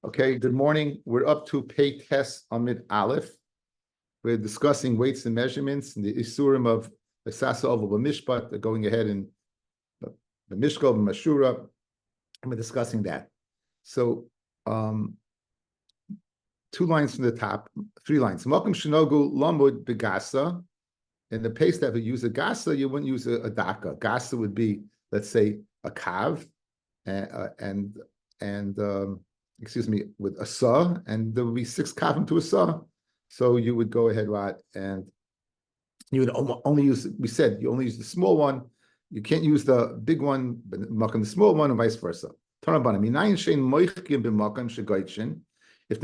Okay, good morning. We're up to Pei Tes Amid Aleph. We're discussing weights and measurements and the Isurim of the Sasa Oval Mishpat, going ahead in the Mishkal, Mashura, and we're discussing that. So, 2 lines from the top, 3 lines. Malkum Shinogu Lamud Begasa. In the pace that we use a gasa, you wouldn't use a daka. Gasa would be, let's say, a kav, with a sa, and there would be 6 kavim to a sa. So you would go ahead, right, and you would only use, we said, you only use the small one. You can't use the big one, but the small one, and vice versa. If the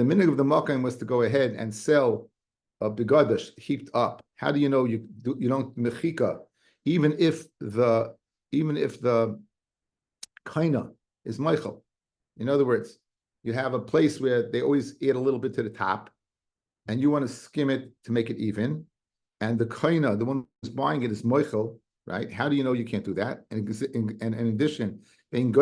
minhag of the makom was to go ahead and sell a begadash heaped up, how do you know you don't mechika, even if the kaina is Michael? In other words, you have a place where they always add a little bit to the top, and you want to skim it to make it even, and the kaina, the one who's buying it, is Michael, right? How do you know you can't do that? And in addition, and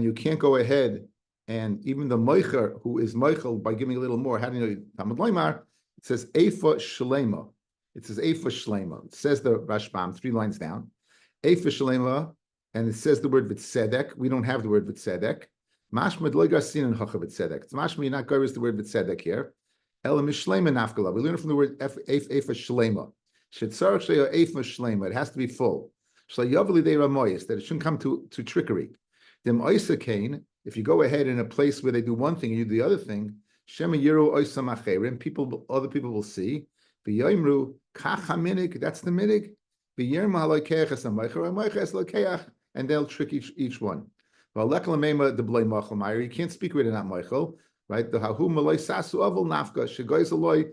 you can't go ahead and even the Meicher, who is Michael, by giving a little more, how do you know? Talmud Leimar, it says Eifa Shlema. It says Eifa Shlema. It says the Rashbam 3 lines down. Eifa Shlema, and it says the word Vitzedek. We don't have the word Vitzedek. Mashmad Loigasin and Hacha Vitzedek. It's Mashmad, you're not going to the word Vitzedek here. Ela Mishlema Nafkala. We learn from the word Eifa Shlema. Shetzarach Shea Eifa Shlema. It has to be full. Shlayavli De Ramoyis, that it shouldn't come to trickery. Dem Oisa Kain. If you go ahead in a place where they do one thing and you do the other thing, Shema Yiru Oisam Acherim, other people will see. V'yoimru Kach HaMinig, that's the minig. V'yirma Halokeach Esam Meicher Meicher Es Lokeach, and they'll trick each one. V'alek Lamema the Blay Machal Meyer, you can't speak with it, not Michael, right? The Hahu Malay Sasu Avol Nafka Shegoyz Aloy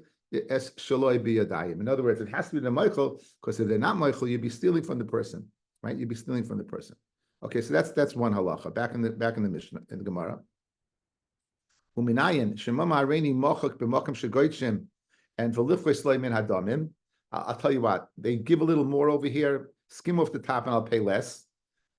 Es Shaloi Biyadayim. In other words, it has to be the Michael, because if they're not Michael, you'd be stealing from the person, right? You'd be stealing from the person. Okay, so that's one halacha back in the Mishnah, in the Gemara. Uminayin shemama areini mochak b'makam shegoytshim and v'lifrei sleimin hadamim. I'll tell you what, they give a little more over here, skim off the top, and I'll pay less.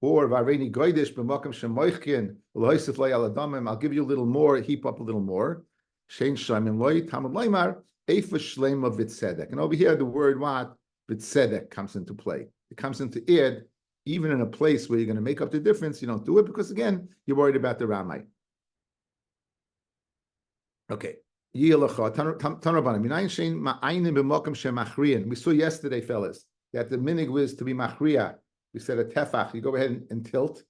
Or v'areini goydish b'makam shemoichkin v'loisif loy al adamim. I'll give you a little more, heap up a little more. Shein shleimin loy tamad leimar eifa shleima v'tzedek. And over here, the word what v'tzedek comes into play. It comes into id. Even in a place where you're going to make up the difference, you don't do it because, again, you're worried about the Ramai. Okay. We saw yesterday, fellas, that the minig was to be machriya. We said a tefach, you go ahead and tilt,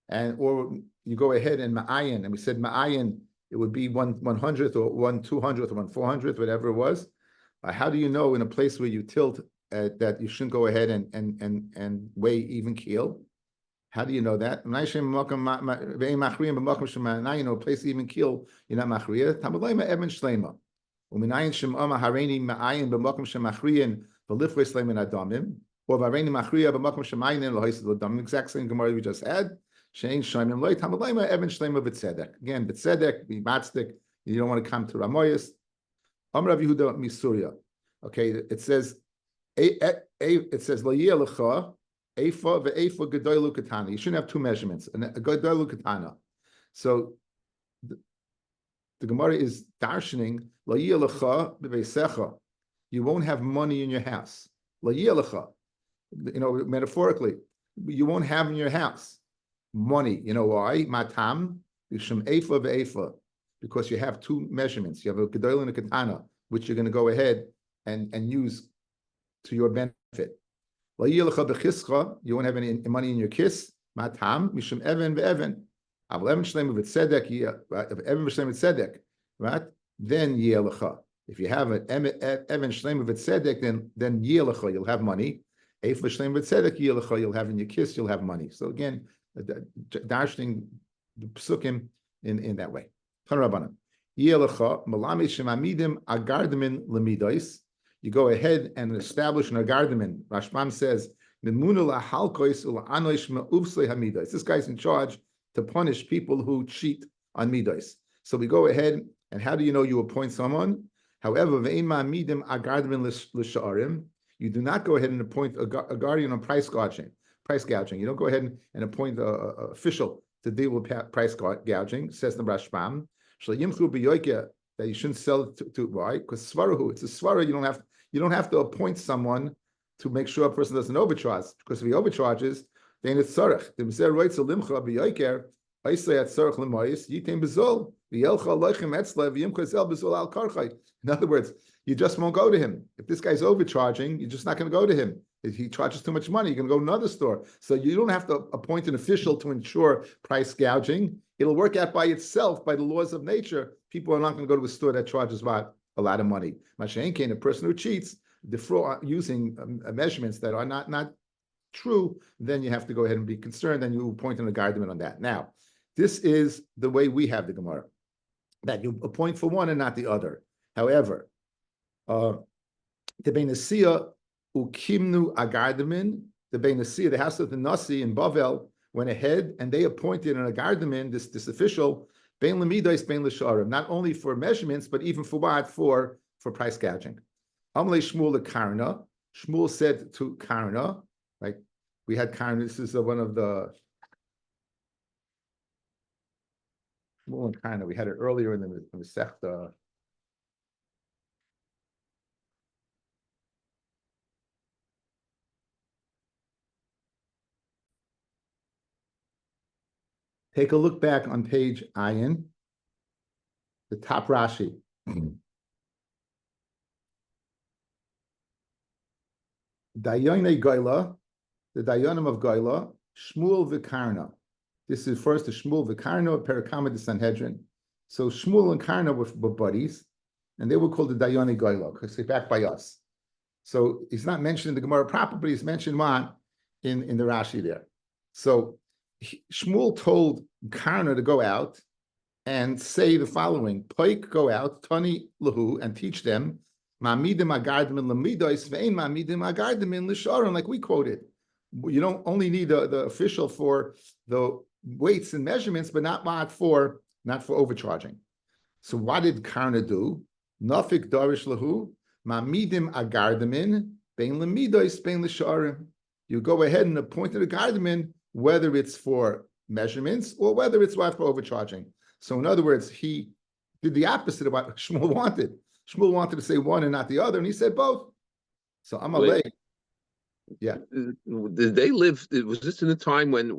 or you go ahead and ma'ayin, and we said ma'ayin, it would be 1/100th or 1/200th or 1/400th, whatever it was. How do you know in a place where you tilt that you shouldn't go ahead and weigh even keel? How do you know that? You know, place even keel, you're not machriya. Tamalema eben shlema. Uminayin shemama hareini ma'ayin b'makom shemachriyin v'lifrei sleimin adamim, or v'hareini machriya b'makom shemayin l'hoised l'adamim. Exact same Gemara we just had. Shein shleimim loy tamalema eben shlema b'tzedek. Again, b'tzedek, b'matzdik. You don't want to come to Ramoyas. Amar Rav Yehuda Misuria. Okay, it says. It says la yelecha efa ve'efa gedoylu katana. You shouldn't have 2 measurements. And a gedoylu katana. So the Gemara is darshaning la yelecha beveisecha. You won't have money in your house. La yelecha, metaphorically, you won't have in your house money. You know why? Matam b'shem efa ve'efa, because you have 2 measurements. You have a gedoylu and a katana, which you're going to go ahead and use to your benefit. You won't have any money in your kiss. Matam mishum even ve'even. Aval even shlema v'tzedek. Even shlema v'tzedek, right? Then yelecha. If you have an even shlema v'tzedek, then yelecha, you'll have money. Eif shlema v'tzedek yelecha, you'll have in your kiss, you'll have money. So again, dashing the psukim in that way. Tanrabanan yelecha malami shemamidim agardamin lemidos. You go ahead and establish an agardamin. Rashbam says, this guy's in charge to punish people who cheat on midos. So we go ahead, and how do you know you appoint someone? However, you do not go ahead and appoint a guardian on price gouging. You don't go ahead and appoint an official to deal with price gouging. Says the Rashbam, that you shouldn't sell it to why? Because svarahu, it's a svara. You don't have to appoint someone to make sure a person doesn't overcharge. Because if he overcharges, then it's tzarech. The miser writes a limcha b'yoker. I say at tzarech lemayis yitem bezol v'yelcha loichem etzle v'yimcha zel bezol al karchay. In other words, you just won't go to him. If this guy's overcharging, you're just not going to go to him. If he charges too much money, you're going to go to another store. So you don't have to appoint an official to ensure price gouging. It'll work out by itself, by the laws of nature. People are not going to go to a store that charges what? A lot of money. Mashain Kane, a person who cheats, defraud using measurements that are not true, then you have to go ahead and be concerned, and you appoint an argument on that. Now, this is the way we have the Gemara, that you appoint for one and not the other. However, the Beinasiya ukimnu agardamin, the Beinasiya, the house of the Nasi in Bavel, went ahead and they appointed an agardamin, this official, bein lemidos, bein l'sharim, not only for measurements, but even for what? For price gouging. Amalei Shmuel Karna. Shmuel said to Karna, like we had Karna, this is one of the Shmuel and Karna, we had it earlier in the Masechta. Take a look back on page Ayin, the top Rashi. Dayone Goyla, the Dayonim of Goyla, Shmuel Vikarna. This is first the Shmuel Vikarna, Perakama de Sanhedrin. So Shmuel and Karna were buddies, and they were called the Dayone Goyla, because they're backed by us. So he's not mentioned in the Gemara proper, but he's mentioned one in the Rashi there. So Shmuel told Karna to go out and say the following: Poik, go out, Tani Lahu, and teach them, Ma'amidim agardamin lamidos, ve'ein ma'amidim agardamin l'sharon, like we quoted. You don't only need the official for the weights and measurements, but not for overcharging. So what did Karna do? Nafik darish lahu, ma'amidim agardamin, bein lamidos, bein l'sharon. You go ahead and appoint an agardamin, whether it's for measurements or whether it's for overcharging. So in other words, he did the opposite of what Shmuel wanted. Shmuel wanted to say one and not the other, and he said both. So Amalei, yeah. Did they live? Was this in the time when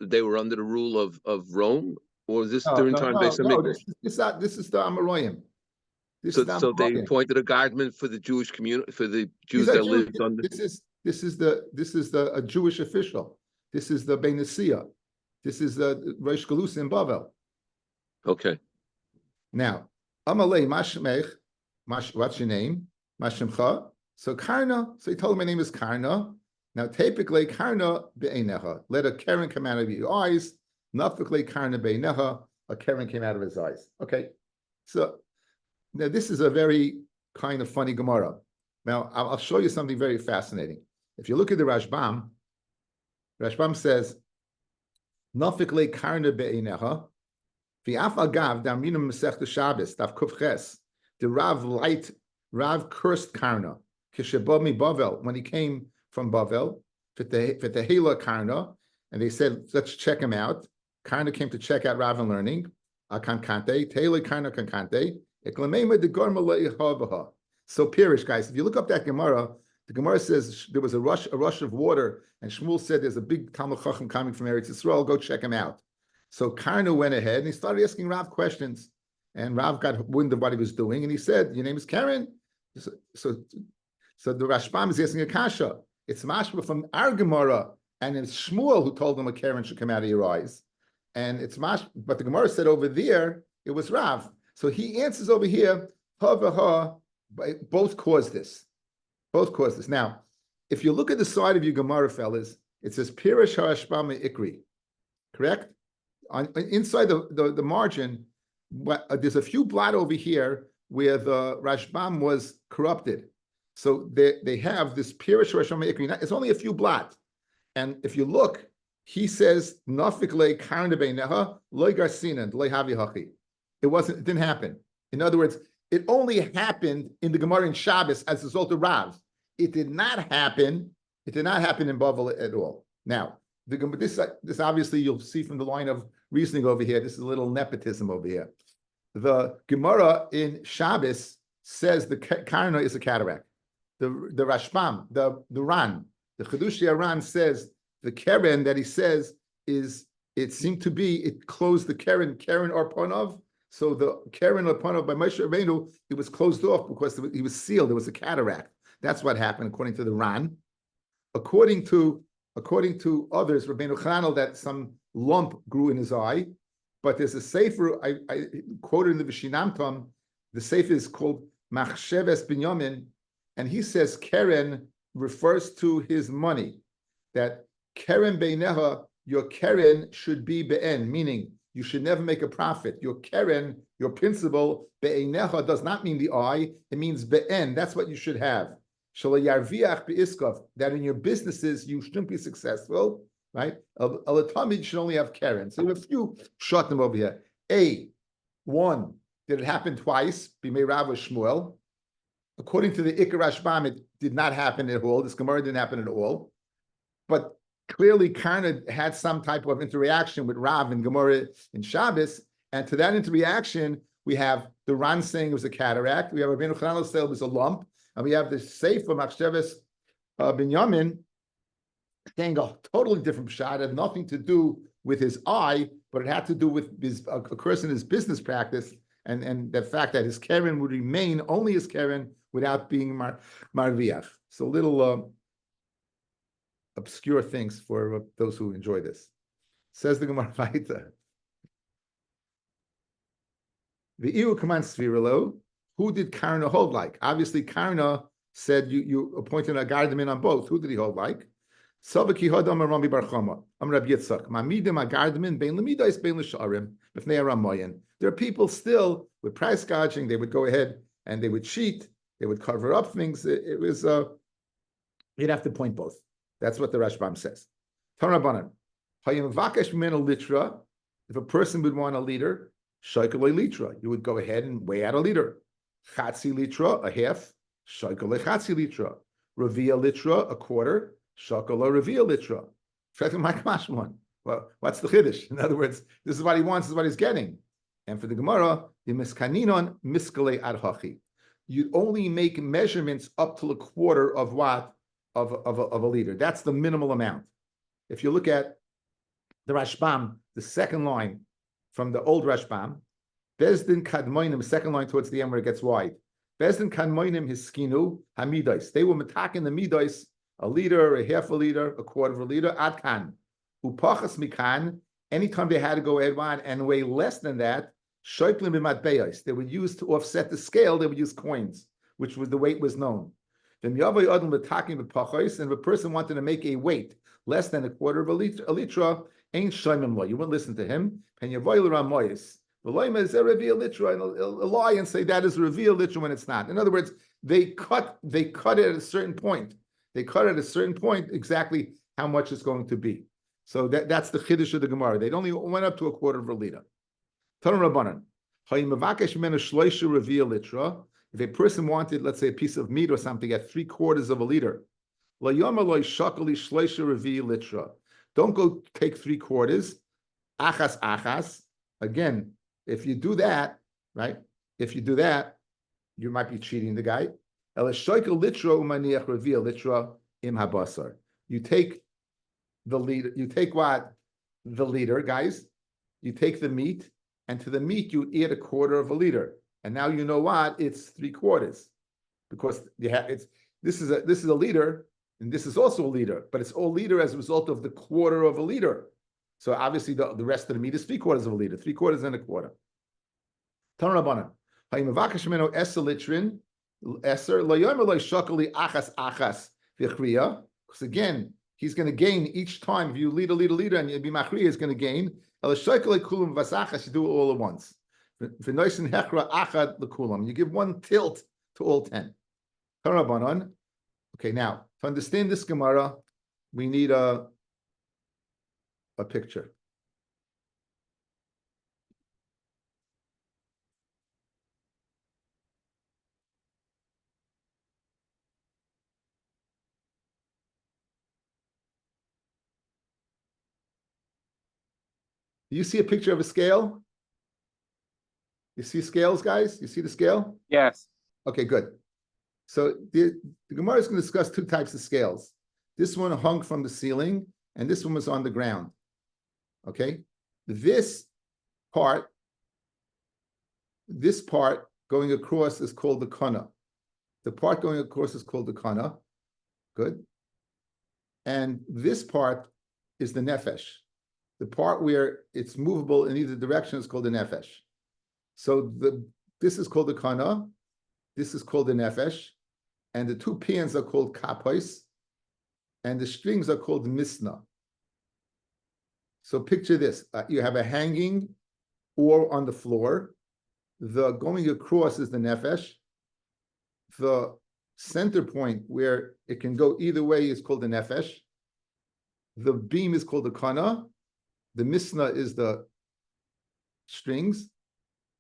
they were under the rule of Rome, or was this during time based on this is the Amoraim. So they appointed a guardsman for the Jewish community, for the Jews that lived under. This is a Jewish official. This is the Beinasiya. This is the Rosh Galus in Bavel. Okay. Now, Amalei Mashmech, what's your name? Mashemcha. So Karna. So he told him, my name is Karna. Now, typically Karna be'einecha. Let a Karen come out of your eyes. Nafikle Karna be'einecha. A Karen came out of his eyes. Okay. So now this is a very kind of funny Gemara. Now I'll show you something very fascinating. If you look at the Rashbam says, Nafikle Karna be'einecha. V'af agav darminum Masechta Shabbos daf kufches. The Rav cursed Karna. Kishebami Bavel, when he came from Bavel, Fitahela Karna, and they said, let's check him out. Karna came to check out Rav and learning. Akankante, Taylor Karna Kankante, Eklamema de Gorma. So Pirish, guys, if you look up that Gemara, the Gemara says there was a rush of water, and Shmuel said there's a big Talmud Chacham coming from Eretz Yisrael, go check him out. So Karna went ahead and he started asking Rav questions. And Rav got wind of what he was doing, and he said, your name is Karen? So the Rashbam is asking a kasha. It's mashma from our Gemara, and it's Shmuel who told him a Karen should come out of your eyes. And it's mashma, but the Gemara said over there, it was Rav. So he answers over here, both caused this. Both caused this. Now, if you look at the side of your Gemara, fellas, it says Pirish HaRashbam Ikri. Correct? Inside the margin, there's a few blot over here where the Rashbam was corrupted. So they have this Pirish Rashbam Ikri. It's only a few blot. And if you look, he says, Nafik le karna beineha, loy garsinan, loy havi hachi. It didn't happen. In other words, it only happened in the Gemara in Shabbos as a result of Rav. It did not happen in Bavel at all. Now, this obviously you'll see from the line of reasoning over here. This is a little nepotism over here. The Gemara in Shabbos says the karna is a cataract. The Rashbam, the Ran, the Chedushei Ran says the keren that he says is, it seemed to be, it closed the keren or ponov. So the keren or ponov by Moshe Rabbeinu, it was closed off because he was sealed. There was a cataract. That's what happened according to the Ran. According to others, Rabbeinu Chananel, that some lump grew in his eye. But there's a sefer, I quoted in the Vishinamtam, the sefer is called Machsheves Binyamin, and he says keren refers to his money, that keren beineha, your keren should be be'en, meaning you should never make a profit. Your keren, your principal, be'eineha does not mean the eye, it means be'en, that's what you should have. Shalayarviach be'iskov, that in your businesses you shouldn't be successful, right? Alatamid should only have keren. So you have a few shot them over here. One, did it happen twice? Bimei Rav Shmuel. According to the Ikar Rashbam, it did not happen at all. This Gemara didn't happen at all. But clearly, Karna had some type of interaction with Rav and Gemara in Shabbos. And to that interaction, we have the Ran saying it was a cataract. We have Rabbeinu Chananel saying it was a lump. And we have the Sefer Machsheves Binyamin saying a totally different pshat. It had nothing to do with his eye, but it had to do with a curse in his business practice. And the fact that his keren would remain only his keren without being marviach. So little obscure things for those who enjoy this. Says the Gemara Vaita. The Iu commands Svirilo. Who did Karna hold like? Obviously, Karna said you appointed a gardamin on both. Who did he hold like? Sabaki hodam Rami bar Chama. Rabbi Yitzchak. Mamidim a gardamin bein lemidais bein l'sharim b'fnei Ramayan. There are people still with price gouging. They would go ahead and they would cheat. They would cover up things. It was you'd have to point both. That's what the Rashbam says. Tanabanan. Hayim vakesh mimenu litra. If a person would want a liter, shaykalei litra, you would go ahead and weigh out a liter. Chatzi litra, a half. Shaykalei chatzi litra. Revia litra, a quarter. Shaykalei revia litra. Well, what's the chiddush? In other words, this is what he wants. This is what he's getting. And for the Gemara, the miskaninon miskalei ad hachi. You only make measurements up to a quarter of what? Of a liter. That's the minimal amount. If you look at the Rashbam, the second line from the old Rashbam, Bezdin kadmoinim, second line towards the end where it gets wide. Bezdin kadmoinim hiskinu hamidais. They were matakin the midais, a liter, a half a liter, a quarter of a liter, adkan. Upachas mikan, anytime they had to go ahead and weigh less than that, shoiplim b'matbeyos. They would use to offset the scale, they would use coins, which was the weight was known. And if a person wanted to make a weight less than a quarter of a litra, ain't shoymim lo. You wouldn't listen to him. And you is a reveal litra, and a lie and say that is a reveal litra when it's not. In other words, they cut it at a certain point. They cut at a certain point exactly how much it's going to be. So that's the chiddush of the Gemara. They only went up to a quarter of a liter. Tanur Rabbanan. If a person wanted, let's say, a piece of meat or something at 3/4 of a liter, don't go take 3/4. Achas. Again, if you do that, right? If you do that, you might be cheating the guy. You take the liter. You take what? The liter, guys. You take the meat, and to the meat you add a quarter of a liter. And now you know what? It's 3/4, because this is a liter, and this is also a liter, but it's all liter as a result of the quarter of a liter. So obviously the rest of the meat is 3/4 of a liter, 3/4 and a quarter. Tanur Rabbanan. Because again, he's going to gain each time. If you lead a liter, and be machriya is going to gain. You do it all at once. You give one tilt to all 10. Okay, now to understand this Gemara, we need a picture. Do you see a picture of a scale? You see scales, guys? You see the scale? Yes. Okay, good. So the Gemara is going to discuss two types of scales. This one hung from the ceiling, and this one was on the ground. Okay? This part going across is called the kana. The part going across is called the kana. Good. And this part is the nefesh. The part where it's movable in either direction is called the nefesh. So this is called the kana, this is called the nefesh, and the two pans are called kapos, and the strings are called misna. So picture this: you have a hanging or on the floor. The going across is the nefesh. The center point where it can go either way is called the nefesh. The beam is called the kana. The misna is the strings,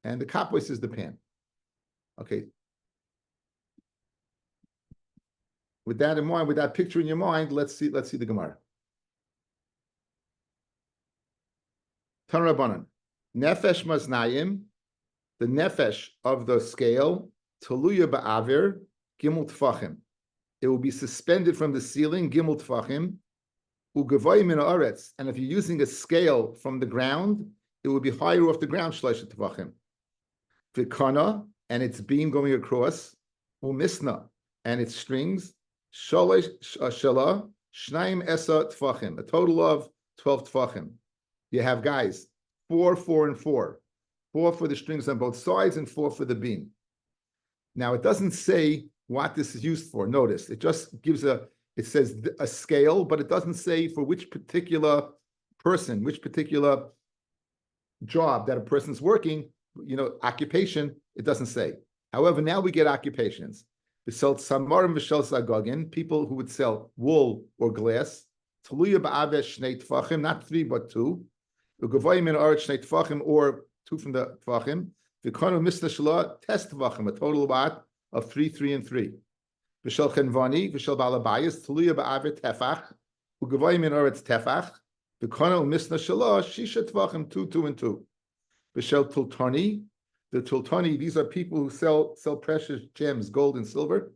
and the kapos is the pan. Okay. With that in mind, with that picture in your mind, let's see the Gemara. Tanrabanan, nefesh maznayim, the nefesh of the scale, taluya ba'avir, gimel tfachim. It will be suspended from the ceiling, gimel tfachim, ugavoy min haaretz. And if you're using a scale from the ground, it will be higher off the ground, shleisha tfachim. Vikana, and its beam going across, umisna, and its strings, shalosh shala, shnaim esa tfachim, a total of 12 tfachim. You have, guys, 4, 4, and 4. 4 for the strings on both sides and 4 for the beam. Now, it doesn't say what this is used for. Notice, it just gives it says a scale, but it doesn't say for which particular person, which particular job that a person's working, occupation, it doesn't say. However, now we get occupations. We sell samarim v'shel sagogin, people who would sell wool or glass. Taluya ba'avesh shnei tfachim, not 3 but 2. Ugavoyim min haaretz shnei tfachim, or 2 from the tfachim. V'kanu misna shela tes tfachim, a total of 3, 3, and 3. V'shel chenvani v'shel balabayis taluya ba'avet tefach. Ugavoyim min haaretz tefach. V'kanu misna shela shisha tfachim, 2, 2, and 2. V'shel tultani, the tultani, these are people who sell precious gems, gold and silver.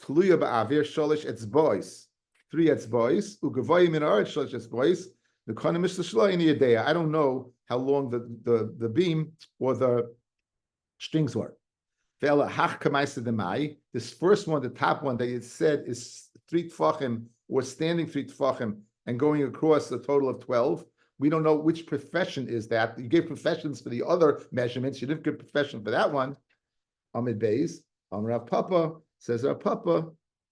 Taluya ba'avir sholish etzbois, 3 etzbois. Ugavoyim min haaretz sholish etzbois. The kana misna shela in yedea. I don't know how long the beam or the strings were. This first one, the top one that you said is 3 tfachim, or standing 3 tfachim, and going across a total of 12. We don't know which profession is that. You gave professions for the other measurements. You didn't give profession for that one. Amid Beis, Rav Papa, says Rav Papa,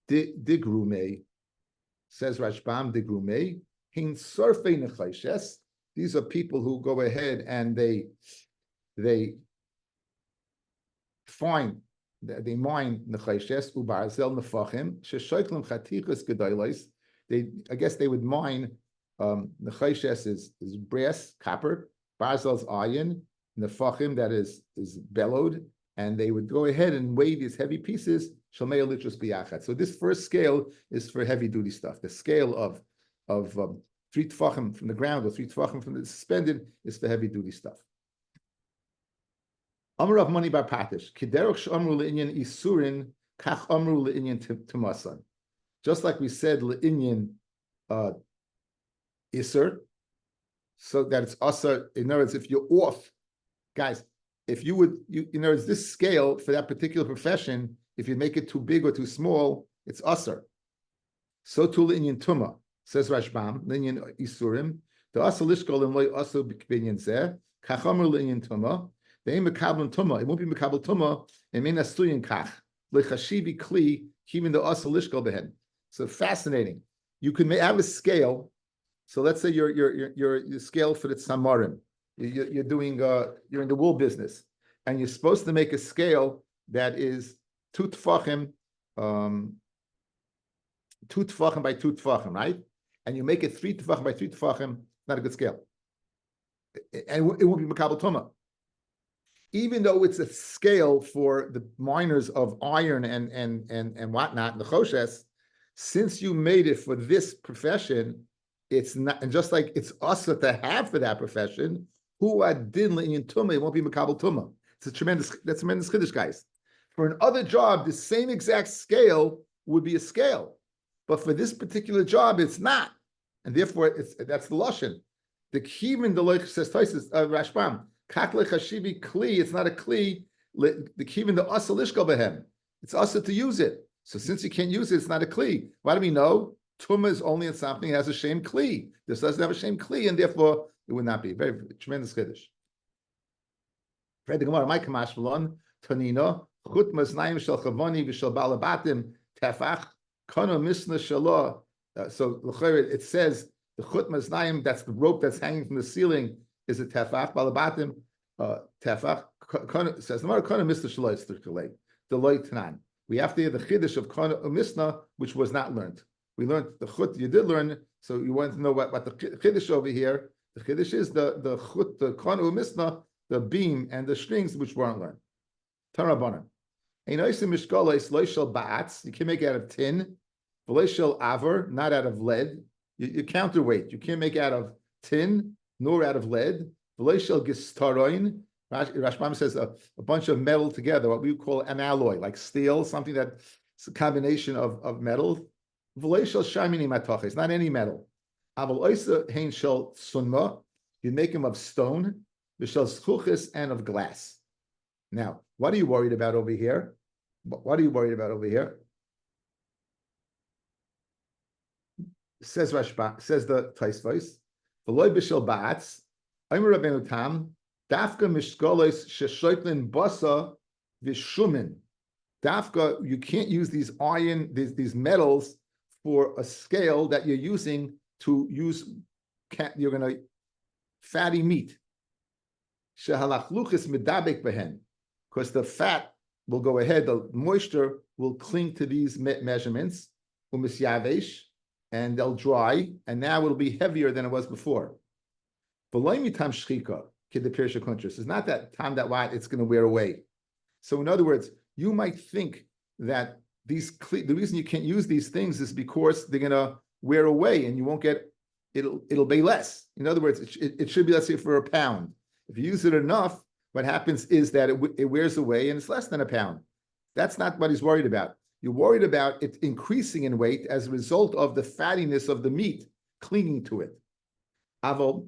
digrume, says Rashbam, digrume, hin surfei nechayshes. These are people who go ahead and they mine nechayshes ubarzel nefachim sheshoiklim chatichas gedailos. I guess they would mine. Nechayshes is brass, copper. Barzel is iron. Nefachim, that is bellowed, and they would go ahead and weigh these heavy pieces. Shalmei litros biyachat. So this first scale is for heavy duty stuff. The scale of 3 tfachim from the ground or 3 tfachim from the suspended is for heavy duty stuff. Amar Rav Mani bar Patish, kiderach she'amru le'inyan isurin, kach amru le'inyan tumasan. Just like we said le'inyan isur, so that it's asur. In other words, if you're off, guys, if you would, in other words, this scale for that particular profession, if you make it too big or too small, it's asur. So too le'inyan tuma, says Rashbam, le'inyan isurim, the asur lishkol and loy asur b'kbinyan zeh, kach amru le'inyan tuma. They ain't mekabel tuma. It won't be mekabel tuma. It may not stuyin kach lechashivi kli even the asur lishkol behen. So fascinating. You can have a scale. So let's say you're scale for the samarim. You're doing you're in the wool business, and you're supposed to make a scale that is 2 tfachim, 2 tfachim by 2 tfachim, right? And you make it 3 tfachim by 3 tfachim. Not a good scale, and it won't be mekabel tuma. Even though it's a scale for the miners of iron and whatnot, the choshes, since you made it for this profession, it's not, and just like it's usher to have for that profession, Who adin in tuma, it won't be makabel tuma. That's tremendous chiddush, guys. For another job, the same exact scale would be a scale, but for this particular job, it's not, and therefore that's the lashon. The kivin the loich says Taisus Rashbam kakle chashivi kli. It's not a kli. The kivin the asa lishkal behem. It's asa to use it. So since you can't use it, it's not a kli. Why do we know? Tuma is only in something that has a shame kli. This doesn't have a shame kli, and therefore it would not be. Very tremendous chiddush. Read the Gemara. My kamash v'lon tanina chut maznayim shel chavoni v'shel balabatim tefach kono misna shelo. So it says the chut maznayim, that's the rope that's hanging from the ceiling, is a tefach. Balabatim tefach. Says the Gemara kono misna shelo. It's the loy tanan. We have to hear the chiddush of kono misna, which was not learned. We learned the chut you did learn, so you want to know what the chiddush over here. The chiddush is the chut, the kono misna, the beam and the strings which weren't learned. Tarabanan. You can make it out of tin. Aver, not out of lead. You counterweight. You can't make out of tin nor out of lead. Rashbam says a bunch of metal together, what we call an alloy, like steel, something that's a combination of metal. It's not any metal. You make them of stone, and of glass. Now, what are you worried about over here? What are you worried about over here? Says Rashba, says the Taisvos, V'loy b'shel ba'atz, Omer Rabbeinu Tam, Dafka mishkolos sheshoitlin basa v'shumin. Dafka, you can't use these iron, these metals for a scale that you're using to use, you're going to fatty meat. Shehalachluchis medabek behen, because the fat will go ahead, the moisture will cling to these measurements, umisyavesh, and they'll dry, and now it'll be heavier than it was before. It's not that time that it's going to wear away. So in other words, you might think that the reason you can't use these things is because they're going to wear away, and you won't get, it'll be less. In other words, it should be, let's say, for a pound. If you use it enough, what happens is that it wears away and it's less than a pound. That's not what he's worried about. You're worried about it increasing in weight as a result of the fattiness of the meat clinging to it. But the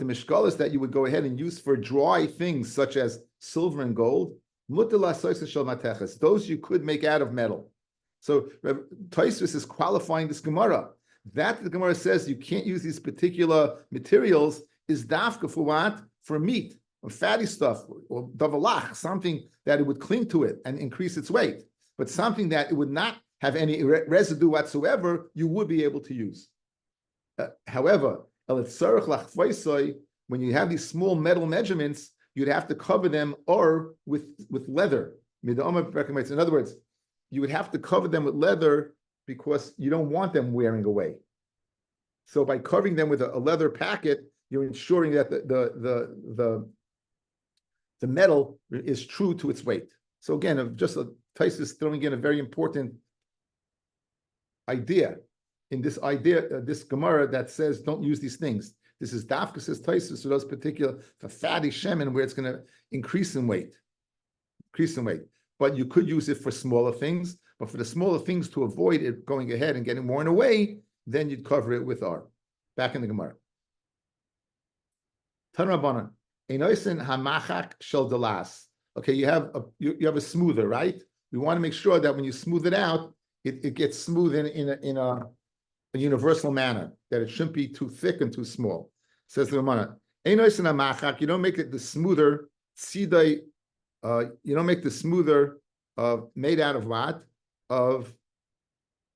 mishkalas that you would go ahead and use for dry things such as silver and gold, those you could make out of metal. So Tosfos is qualifying this Gemara. That the Gemara says you can't use these particular materials is dafka for what? For meat, or fatty stuff, or davalach, something that it would cling to it and increase its weight. But something that it would not have any residue whatsoever, you would be able to use. However, when you have these small metal measurements, you'd have to cover them or with leather. In other words, you would have to cover them with leather because you don't want them wearing away. So by covering them with a leather packet, you're ensuring that the metal is true to its weight. So again, just Tosfos throwing in a very important idea in this this Gemara that says don't use these things. This is Dafka, says Tosfos, for those particular, for fatty shemen, where it's going to increase in weight. But you could use it for smaller things, but for the smaller things, to avoid it going ahead and getting worn away, then you'd cover it with R. Back in the Gemara. Tanrabanan, Enoisen hamachak shel delas. Okay, you have a smoother, right? We want to make sure that when you smooth it out, it gets smooth in a universal manner, that it shouldn't be too thick and too small. Says the Gemara, Enoisen hamachak, you don't make it the smoother, tzidai, you don't make the smoother made out of what? Of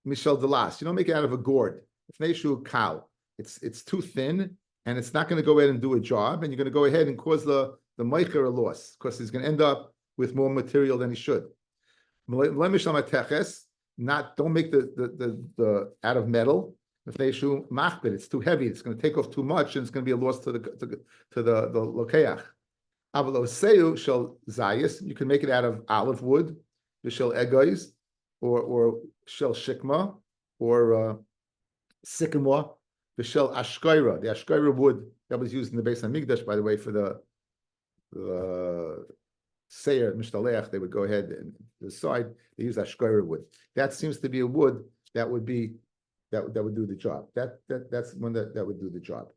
Michel Delas. You don't make it out of a gourd. It's Neshu cow. It's too thin, and it's not going to go ahead and do a job, and you're going to go ahead and cause the meicher a loss, because he's going to end up with more material than he should. Don't make the out of metal. If Neshu machbet, it's too heavy. It's going to take off too much, and it's going to be a loss to the lokeach. Avaloseu shel zayis, you can make it out of olive wood, shel egois, or shel shikma, or sycamore. V'shel ashkoira, the ashkoira wood that was used in the Beis Hamikdash, by the way, for the Seir Mishtaleach, they would go ahead and the side they use ashkoira wood. That seems to be a wood that would be that would do the job. That's one that would do the job.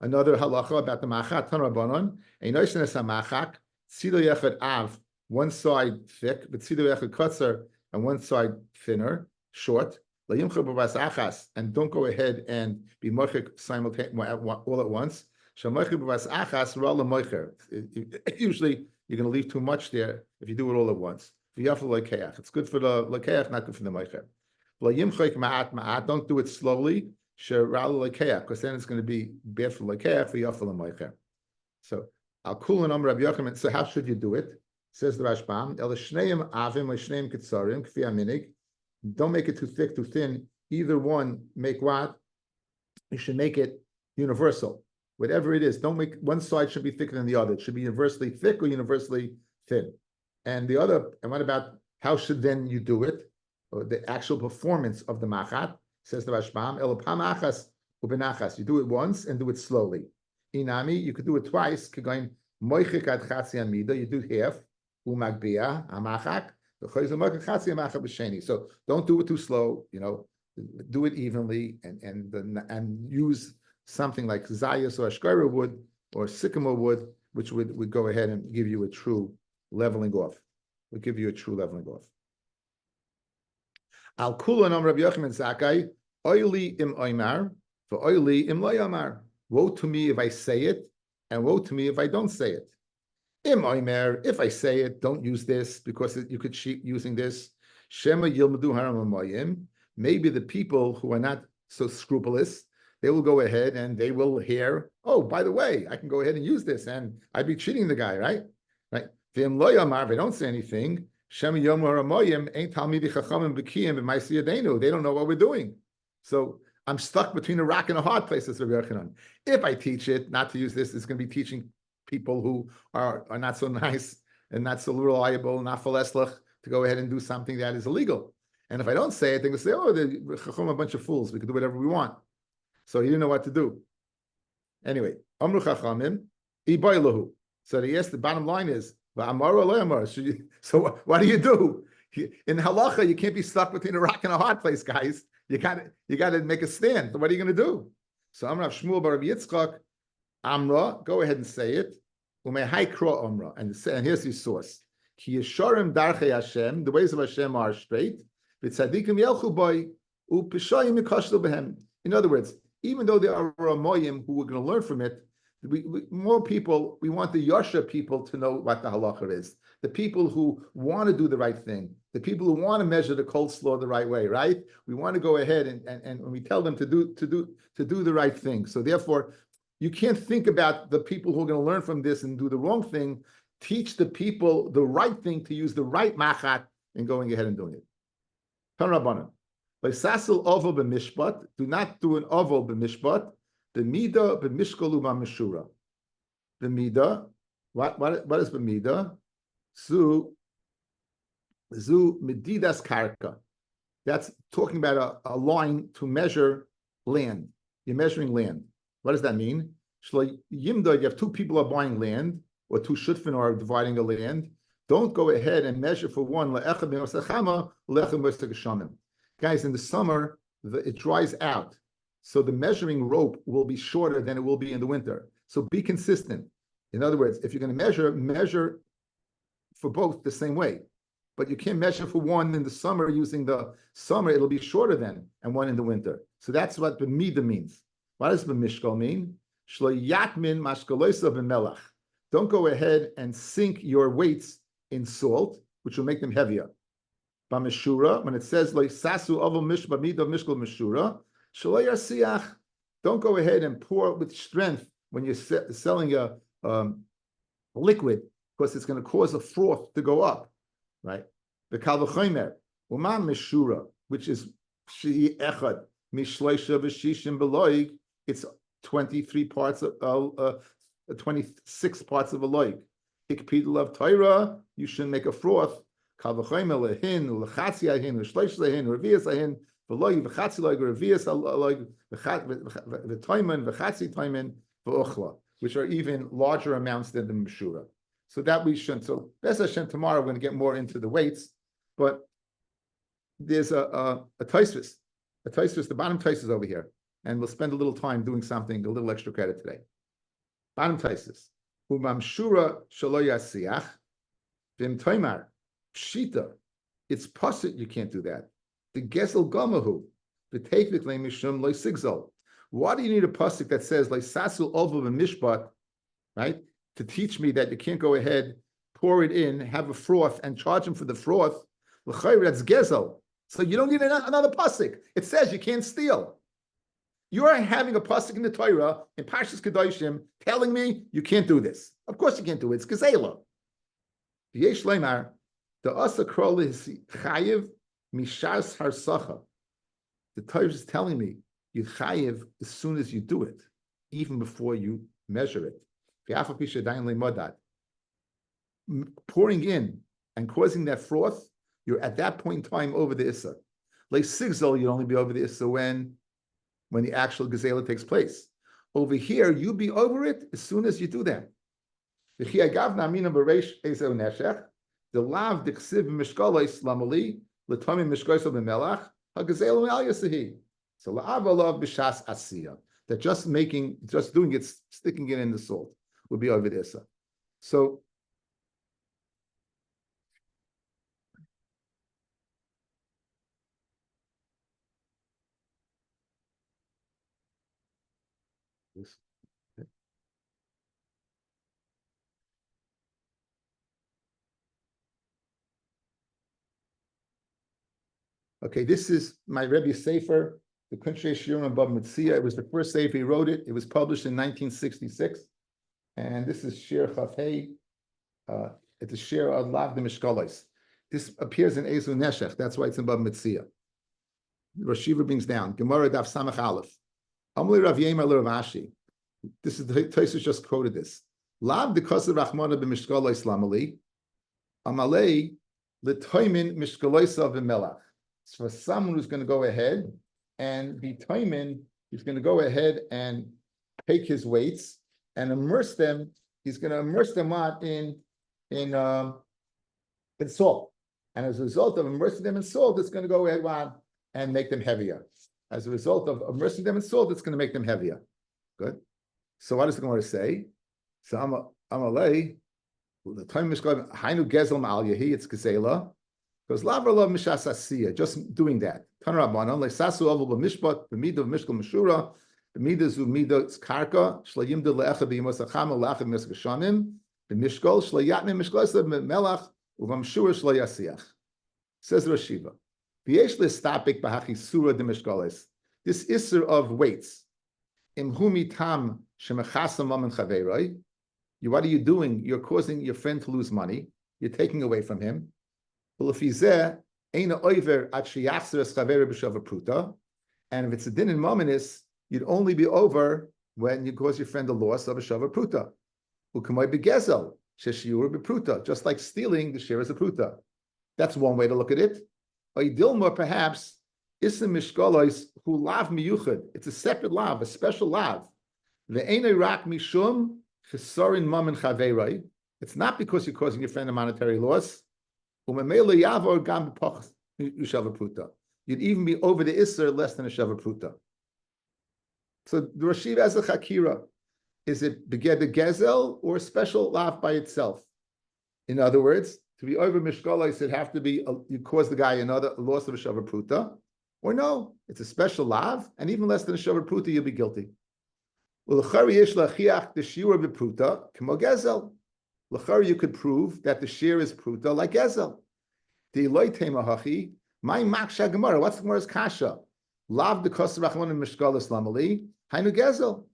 Another halacha about the machat tanrabanon. A notion is a machak tzido yechad av, one side thick, but tzido yechad kotzer, and one side thinner, short. Layimcha b'vas achas, and don't go ahead and be mochik simultaneously all at once. Shamochik b'vas achas ra'la mocher. Usually you're going to leave too much there if you do it all at once. It's good for the lekeach, not good for the mocher. Don't do it slowly, because then it's going to be bad for lekeach for yafal and mocher. So Al Kulin Rabbi Yochanan. So how should you do it? Says the Rashbam, El Shneim Avim or Shneim Ketzarim Kfi Aminig. Don't make it too thick, too thin. Either one, make what? You should make it universal. Whatever it is, don't make one side should be thicker than the other. It should be universally thick or universally thin. And the other, and what about how should then you do it? Or the actual performance of the machat, says the Rashbam, El Pam Achas Ubenachas. You do it once and do it slowly. Inami, you could do it twice. Going Moichik ad Chatzi Amida, you do half. Umagbia Amachak. So don't do it too slow, do it evenly and use something like Zayas or Ashkara wood or sycamore wood, which would go ahead and give you a true leveling off. Would give you a true leveling off. Al Kula Nam Rabbi Yochanan Zakai, Oili im Oimar, for Oili im Loyamar. Woe to me if I say it, and woe to me if I don't say it. If I say it, don't use this because you could cheat using this. Shema yilmadu haramayim. Maybe the people who are not so scrupulous, they will go ahead and they will hear, oh, by the way, I can go ahead and use this and I'd be cheating the guy, right? Right. V'im lo yamar, if they don't say anything, Shema yilmadu haramayim ain't talmidei chachamim b'kiyim b'maisi yadeinu. They don't know what we're doing. So I'm stuck between a rock and a hard place, as Rabbi Yochanan. If I teach it not to use this, it's going to be teaching people who are not so nice and not so reliable, not faleslach, to go ahead and do something that is illegal. And if I don't say it, they will say, oh, the chacham a bunch of fools. We can do whatever we want. So he didn't know what to do. Anyway, amru chachamim, ibaylahu. So the bottom line is, so what do you do? In halacha, you can't be stuck between a rock and a hard place, guys. You got to make a stand. So what are you going to do? So Amrav Shmuel bar Rabbi Yitzchak, Amra, go ahead and say it. Umehai Amra, and here's his source. Ki yesharim darchei Hashem, the ways of Hashem are straight. V'tzadikim yelchu boy, u'pishayim yikashlu behem. In other words, even though there are Ramoyim who are going to learn from it, more people, we want the Yasha people to know what the halacha is. The people who want to do the right thing, the people who want to measure the coleslaw the right way, right? We want to go ahead and we tell them to do the right thing. So therefore, you can't think about the people who are going to learn from this and do the wrong thing. Teach the people the right thing to use the right machat and going ahead and doing it. Tan Rabbanan. Sasil oval b'mishpat. Do not do an oval b'mishpat. The mida b'mishkalu b'mishura. The mida. What is b'mida? Zu medidas karka. That's talking about a line to measure land. You're measuring land. What does that mean? You have two people are buying land, or two shutfin are dividing a land. Don't go ahead and measure for one. Guys, in the summer, it dries out. So the measuring rope will be shorter than it will be in the winter. So be consistent. In other words, if you're going to measure for both the same way. But you can't measure for one in the summer using the summer, it'll be shorter than, and one in the winter. So that's what b'mida means. What does b'mishkal mean? Shlo yatmin mashkaloisa b'melach. Don't go ahead and sink your weights in salt, which will make them heavier. B'mishura, when it says lo sasu avol mish b'mida mishkal mishura, shlo yasiach. Don't go ahead and pour with strength when you're selling a liquid, because it's going to cause a froth to go up, right? The kalvachomer, umam mishura, which is shi echad mishleisha v'shishim beloig. It's 26 parts of a loig. Ikpidul of Torah, you shouldn't make a froth. Kalvachomer lehin ulechatzi ahin ushleish lehin revias ahin V'loy v'chatzi loy revius loy v'toimen v'chatzi toimen v'uchla, which are even larger amounts than the meshura. So that we shouldn't. So B'ez Hashem, tomorrow we're going to get more into the weights, but there's a Tosfos, the bottom Tosfos over here, and we'll spend a little time doing something, a little extra credit today. Bottom Tosfos. Umamshura shelo yasiach v'im toimar pshita. It's pasuk. You can't do that. The gesel gomahu v'teikvik le'mishum lo'sigzol. Why do you need a pasuk that says le'sasul ovu v'mishpat, right? To teach me that you can't go ahead, pour it in, have a froth, and charge him for the froth. L'chayr, that's gesel. So you don't need another pasuk. It says you can't steal. You are having a pasuk in the Torah in Parshas Kedoshim telling me you can't do this. Of course you can't do it. It's gezela. V'yesh leimar the asa krol is chayiv mishas harsacha. The Torah is telling me you chayiv as soon as you do it, even before you measure it. Pouring in and causing that froth, you're at that point in time over the issa. Like sigzol, you'd only be over the issa when the actual gezela takes place. Over here, you be over it as soon as you do that. The lav diksiv mishkalois lamali l'tomim mishkoisel b'melach hagezelu al yasahi. So la'av alav b'shas asiya, that just doing it, sticking it in the salt would be over the issa. So okay, this is my Rebbe's Sefer, the Kunshrei Shiurim Bab Metzia. It was the first Sefer he wrote it. It was published in 1966. And this is Shir Chafei. It's a Shir of Lav de Mishkalos. This appears in Ezu Neshech. That's why it's in Bab Metzia. Rosh Shiva brings down Gemara Daf Samach Aleph. Amli Rav Yemer Rav Ashi. This is the Tosfos just quoted this. Lav de Koser Rachmana b'Mishkalos Lamali. Amalei l'toimin Mishkalosav v'melach. So for someone who's going to go ahead and be toimin, he's going to go ahead and take his weights and immerse them. He's going to immerse them out in salt, and as a result of immersing them in salt, it's going to go ahead and make them heavier. As a result of immersing them in salt, it's going to make them heavier. Good. So what is it going to say? So Amalei, the time is called Hainu Gezel Ma'al Yehi. It's Gezela. Because Lavralav Mishas Asiya, just doing that. Tanarabanan lesasu avul b'mishpat b'midah b'mishkal mishura b'midah zu midah karka shlayim de le'echa b'yimosacham le'echa b'miskashamim b'mishkal shlayatnim mishkalasa b'melach uvamshura shlayasiach. Says Rosh Shiva. V'yesh listapik b'hachisura de mishkalis. This isser of weights. Imhumi tam shemechasam mamen chaveroi. What are you doing? You're causing your friend to lose money. You're taking away from him. And if it's a din in momenis, you'd only be over when you cause your friend a loss of a shava pruta. Just like stealing, the share is a pruta. That's one way to look at it. Or perhaps isim mishkalois who lav miyuchad. It's a separate lav, a special lav. It's not because you're causing your friend a monetary loss. You'd even be over the Isser less than a Shava Pruta. So the Rosh Shiva has a Chakira. Is it Beged Gezel or a special lav by itself? In other words, to be over Mishkalos, it have to be, you cause the guy another loss of a Shava Pruta, or no, it's a special lav, and even less than a Shava Pruta, you'll be guilty. L'chari you could prove that the shear is pruta like ezel. The loitema hachi, my maksha gemara. What's the gemara's kasha? Lav de koser rachman mishkalos lamali. Hainu gezel.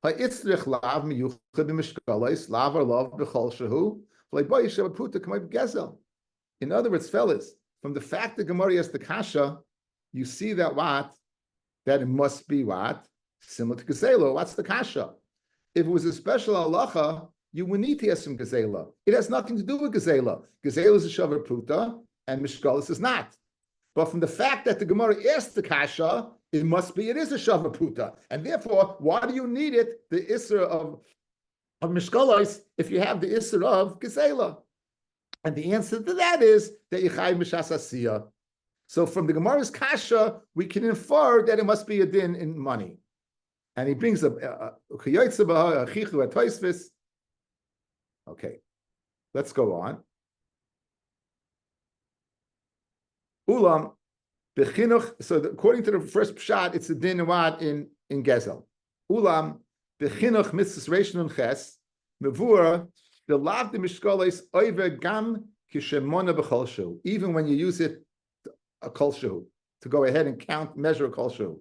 Ha'itzrich lav miyuchad b'mishkalos lav or lav b'chol shehu. V'leiboy yishav pruta k'may gezel. In other words, fellas, from the fact that gemara has the kasha, you see that what? That it must be what? Similar to gezela. What's the kasha? If it was a special halacha, you would need to have some gezela. It has nothing to do with gezela. Gezela is a shavar pruta, and mishkalis is not. But from the fact that the Gemara asked the kasha, it is a shava pruta, and therefore, why do you need it? The isra of mishkalos if you have the isra of gezela, and the answer to that is that yichai mishas asiyah. So from the Gemara's kasha, we can infer that it must be a din in money, and he brings up okay, let's go on. Ulam bechinuch. So according to the first pshat, it's a din in gezel. Ulam bechinuch mitzvus reish nun ches mevura the lav de mishkolos over gam kishemona b'chol shu. Even when you use it a kol shu to go ahead and count, measure a kol shu.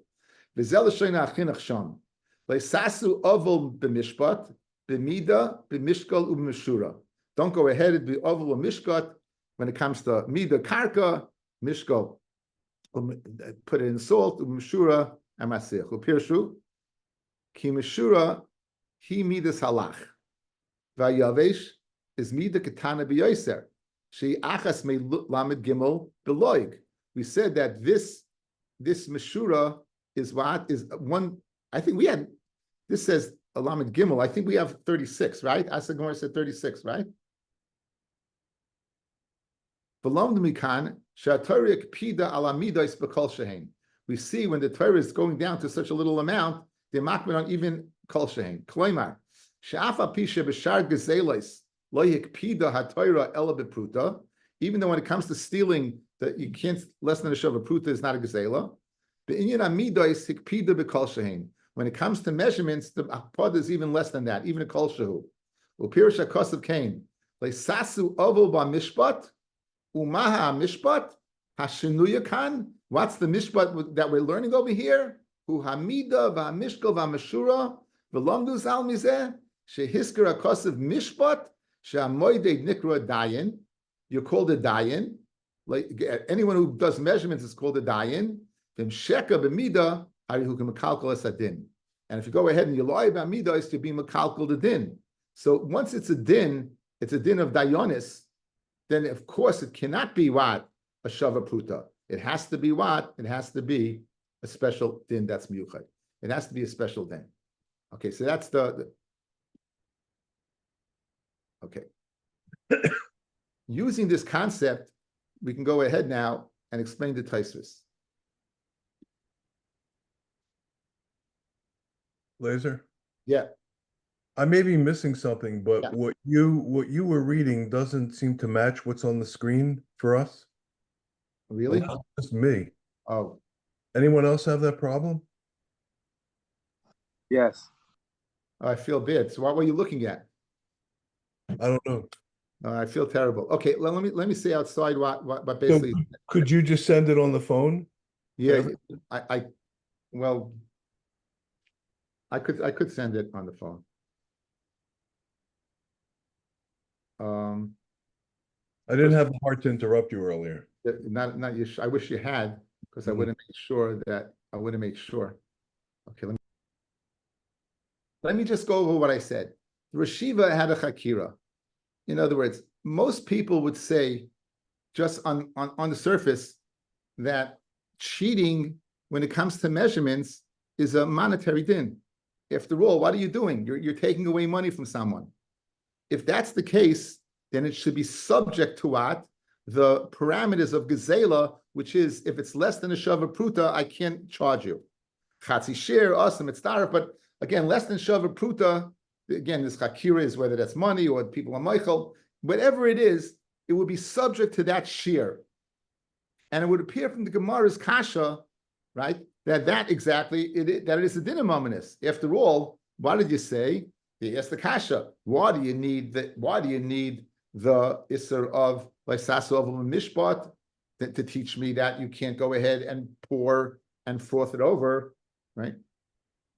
V'zel l'shoina achinuch sham leisasu oval b'mishpat b'mida b'mishkol u'b'mishura. Don't go ahead and be oval u'mishkat when it comes to mida karka. Mishkal, put it in salt, umshura, amasich. Upirshu, ki mishura, he midas halach. Vayavesh is mida katana biyoser. She achas me lamed gimel beloig. We said that this mishura is what is one. I think we had. This says a lamed gimel. I think we have 36, right? Asa Gemara said 36, right? We see when the Torah is going down to such a little amount, they're makbid on even kol shehein. Kloimar, she'afa pisha b'shar gezelos lo yikpida haTorah ela bepruta. Even though when it comes to stealing, that you can't less than a shav pruta is not a gezela. Be'inyan amidos hikpida b'kol shehein. When it comes to measurements, the apod is even less than that, even a kol shehu. Upirush hakosav kain leisasu oval b'mishpat. Umaha mishpat hashinuyakan. What's the mishpat that we're learning over here? Hu hamida v'hamishkal v'hamashura v'lomdu zal mizeh shehisker hakosav mishpat she'amoydei nikra dayan. You're called a dayan. Like anyone who does measurements is called a dayan. V'msheka b'mida harihu k'mekalkal esadin. And if you go ahead and you lie about midah, is to be mekalkal the din. So once it's a din of dayonis. Then of course it cannot be what? A shava pruta. It has to be what? It has to be a special din that's miyuchad. It has to be a special din. Okay, so that's the okay. Using this concept, we can go ahead now and explain the Tosfos. Laser? Yeah. I may be missing something, but Yeah. what you were reading doesn't seem to match what's on the screen for us. Really? Well, just me. Oh, Anyone else have that problem? Yes. I feel bad. So what were you looking at? I don't know. I feel terrible. Okay, let me say outside what So basically. could you just send it on the phone? Yeah, well, I could send it on the phone. I didn't have the heart to interrupt you earlier. Not you. I wish you had, because I would have made sure that I would have made sure. Okay, let me just go over what I said. The Rashiva had a chakira. In other words, most people would say, just on the surface, that cheating when it comes to measurements is a monetary din. After all, what are you doing? You're taking away money from someone. If that's the case, then it should be subject to what? The parameters of gezela, which is if it's less than a shava pruta, I can't charge you. Chatzi shir, awesome, it's tarif, but again, less than shava pruta, again, this chakira is whether that's money or people are Michael, whatever it is, it would be subject to that shir. And it would appear from the Gemara's kasha, right, that exactly, that it is a din mominus. After all, what did you say? You asked the kasha, why do you need the isser of like sasu of mishpat to teach me that you can't go ahead and pour and froth it over, right?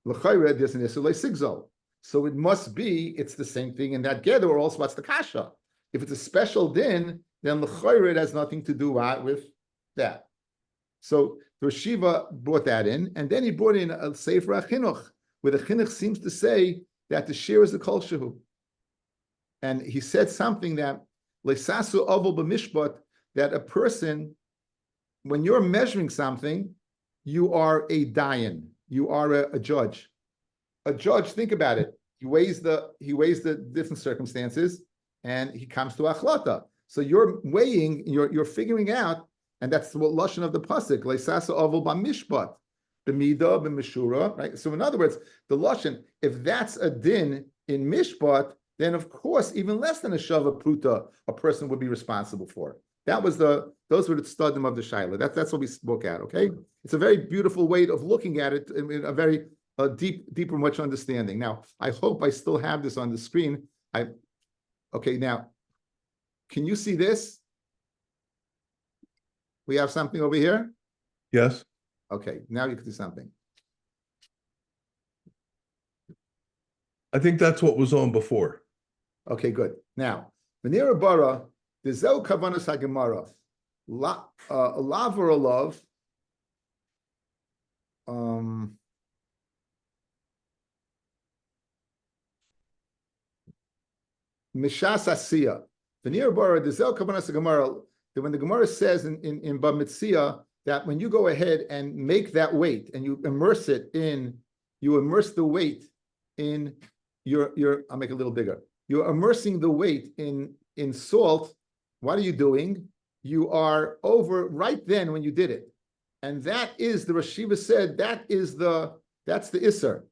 L'chayre, there's an isser like sigzo. So it must be, it's the same thing in that gather, or else what's the kasha? If it's a special din, then l'chayre, it has nothing to do with that. So the Rashiva brought that in, and then he brought in a sefer chinuch, where the chinuch seems to say that the shir is the kol shehu. And he said something that lesasu avol b'mishpat, that a person when you're measuring something, you are a dayan. You are a judge. A judge, think about it. He weighs the different circumstances, and he comes to achlata. So you're weighing, you're figuring out, and that's what lashon of the pasuk. Leisasa avol b'mishpat, b'mida b'mishura. Right. So in other words, the lashon, if that's a din in mishpat, then of course even less than a shava pruta a person would be responsible for. Those were the studim of the shaila. That's what we spoke at. Okay, it's a very beautiful way of looking at it, in a very deeper, much understanding. Now, I hope I still have this on the screen. Okay, now, can you see this? We have something over here? Yes. Okay, now you can see something. I think that's what was on before. Okay, good. Now, V'nira bara, the zeu kavanas hagemara, a lav or a love, Mishas Asiya. V'nir bara dizel kavanas Gemara. That when the Gemara says in Bab Mitzia that when you go ahead and make that weight and you immerse the weight in your. I'll make it a little bigger. You're immersing the weight in salt. What are you doing? You are over right then when you did it, and that is the Rashiva said that's the Isser.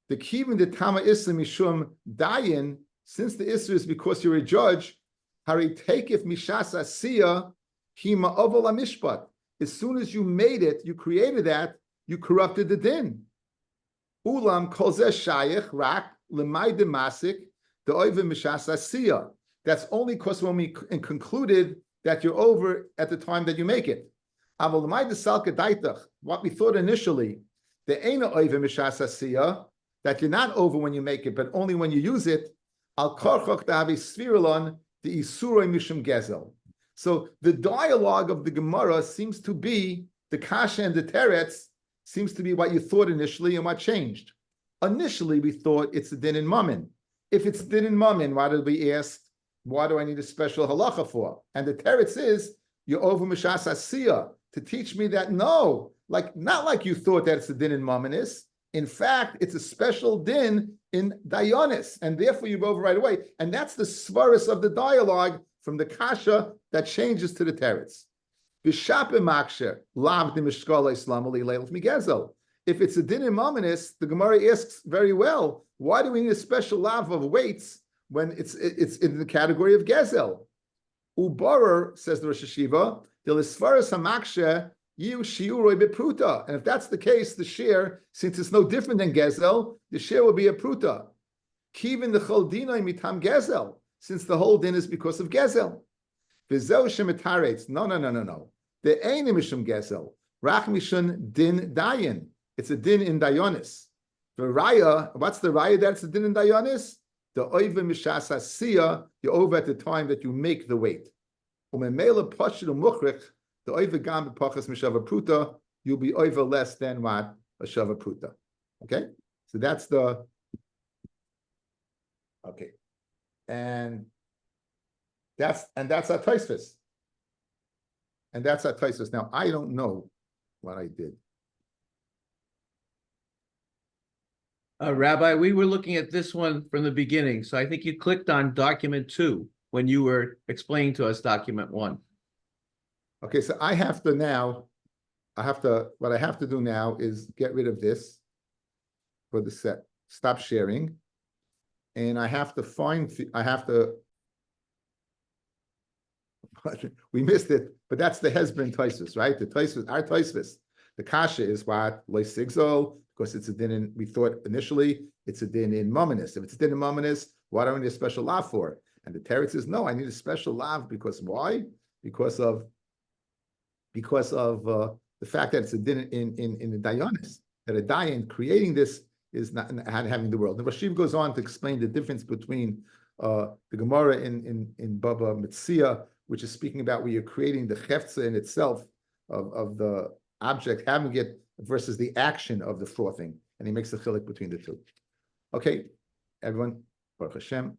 The kivin the Tama Isser mishum dayin. Since the Isser is because you're a judge, Hari takef mishas asiya hima oval mishpat. As soon as you made it, you created that, you corrupted the din. Ulam kol zeh shayich rak lemay demasik the oivim mishas asiya. That's only because when we concluded that you're over at the time that you make it. Aval lemay desalka daitach. What we thought initially, the eina oivim mishas asiya, that you're not over when you make it, but only when you use it. Al karchach davi svirulon the isuroi mishum gezel. So the dialogue of the Gemara seems to be the kasha and the teretz seems to be what you thought initially and what changed. Initially, we thought it's a din in mammon. If it's din in mammon, why did we ask? Why do I need a special halacha for? And the teretz is you're over mishas asiya to teach me that no, not like you thought that it's a din in mammon is. In fact, it's a special din in dayonis, and therefore you go over right away. And that's the svaris of the dialogue from the kasha that changes to the teretz. If it's a din in mamanis, the Gemara asks very well, why do we need a special lav of weights when it's in the category of gezel? Ubarer, says the Rosh Hashiva, the lisfaris hamakshe you shiuroi bepruta, and if that's the case, the share, since it's no different than gezel, the share will be a pruta. Kivin the chol dinai mitam gezel, since the whole din is because of gezel. V'zeu shemitaretz. No. The ein mishum gezel. Rach mishun din dayin. It's a din in dayonis. The raya. What's the raya? That's a din in dayonis. The oiva mishas asiya. You're over at the time that you make the weight. Umemela pashid umuchrich. The oiva gam b'pachas mishava pruta, you'll be over less than what a shava pruta. Okay, so that's the okay, and that's our Tosfos, and that's our Tosfos. Now I don't know what I did. Rabbi, we were looking at this one from the beginning, so I think you clicked on document 2 when you were explaining to us document 1. Okay, so what I have to do now is get rid of this for the set, stop sharing. And I have to we missed it, but that's the Hezbollah Tosfos, right? The Tosfos, our Tosfos. The kasha is what? Lois sigzol, because it's a din in, we thought initially, it's a din in Mominus. If it's a din in Mominus, why do I need a special lav for it? And the teretz says, no, I need a special lav because why? Because of the fact that it's a din in the dayonis, that a dayan creating this is not having the world. The Rashiv goes on to explain the difference between the Gemara in Baba Mitzia, which is speaking about where you're creating the cheftza in itself of the object having it versus the action of the frothing, and he makes the chiluk between the two. Okay, everyone, Baruch Hashem.